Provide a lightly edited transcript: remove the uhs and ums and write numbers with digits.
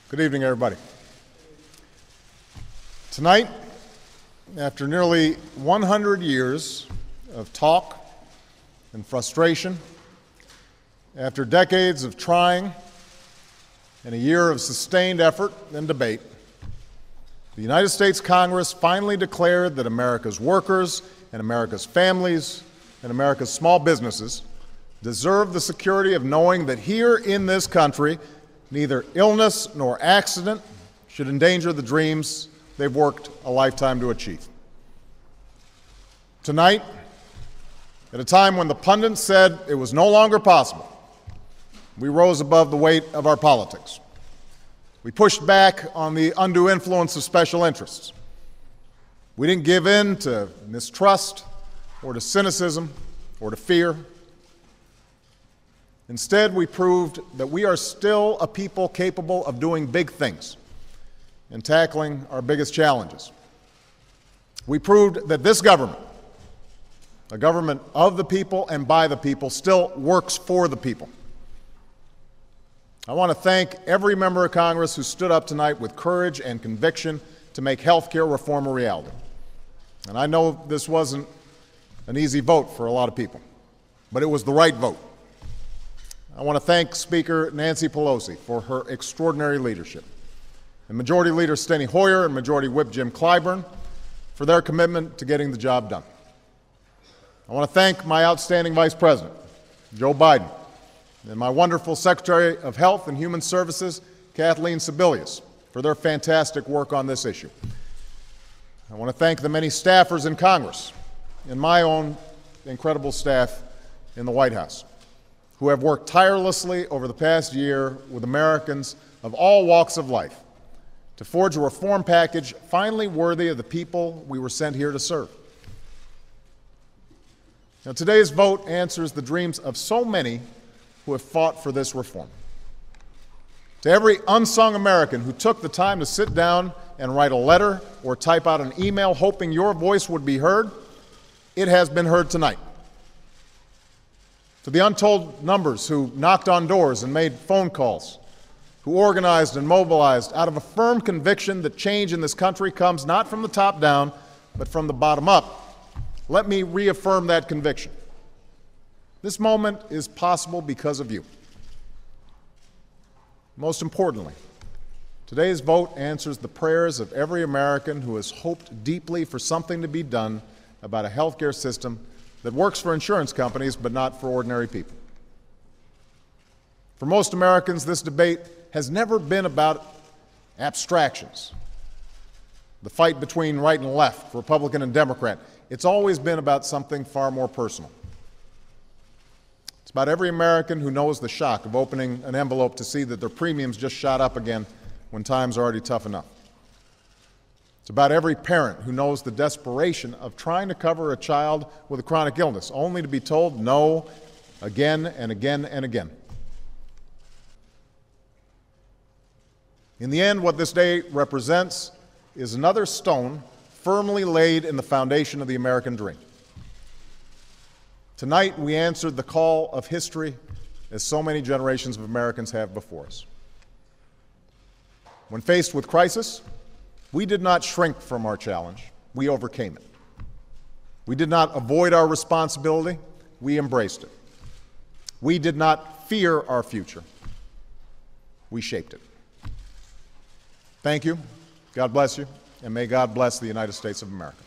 Good evening, everybody. Tonight, after nearly 100 years of talk and frustration, after decades of trying and a year of sustained effort and debate, the United States Congress finally declared that America's workers and America's families and America's small businesses deserve the security of knowing that here in this country, neither illness nor accident should endanger the dreams they've worked a lifetime to achieve. Tonight, at a time when the pundits said it was no longer possible, we rose above the weight of our politics. We pushed back on the undue influence of special interests. We didn't give in to mistrust or to cynicism or to fear. Instead, we proved that we are still a people capable of doing big things and tackling our biggest challenges. We proved that this government, a government of the people and by the people, still works for the people. I want to thank every member of Congress who stood up tonight with courage and conviction to make health care reform a reality. And I know this wasn't an easy vote for a lot of people, but it was the right vote. I want to thank Speaker Nancy Pelosi for her extraordinary leadership, and Majority Leader Steny Hoyer and Majority Whip Jim Clyburn for their commitment to getting the job done. I want to thank my outstanding Vice President, Joe Biden, and my wonderful Secretary of Health and Human Services, Kathleen Sebelius, for their fantastic work on this issue. I want to thank the many staffers in Congress and my own incredible staff in the White House, who have worked tirelessly over the past year with Americans of all walks of life to forge a reform package finally worthy of the people we were sent here to serve. Now, today's vote answers the dreams of so many who have fought for this reform. To every unsung American who took the time to sit down and write a letter or type out an email hoping your voice would be heard, it has been heard tonight. To the untold numbers who knocked on doors and made phone calls, who organized and mobilized out of a firm conviction that change in this country comes not from the top down, but from the bottom up, let me reaffirm that conviction. This moment is possible because of you. Most importantly, today's vote answers the prayers of every American who has hoped deeply for something to be done about a healthcare system that works for insurance companies but not for ordinary people. For most Americans, this debate has never been about abstractions, the fight between right and left, Republican and Democrat. It's always been about something far more personal. It's about every American who knows the shock of opening an envelope to see that their premiums just shot up again when times are already tough enough. It's about every parent who knows the desperation of trying to cover a child with a chronic illness, only to be told no again and again and again. In the end, what this day represents is another stone firmly laid in the foundation of the American dream. Tonight, we answered the call of history as so many generations of Americans have before us. When faced with crisis, we did not shrink from our challenge, we overcame it. We did not avoid our responsibility, we embraced it. We did not fear our future, we shaped it. Thank you, God bless you, and may God bless the United States of America.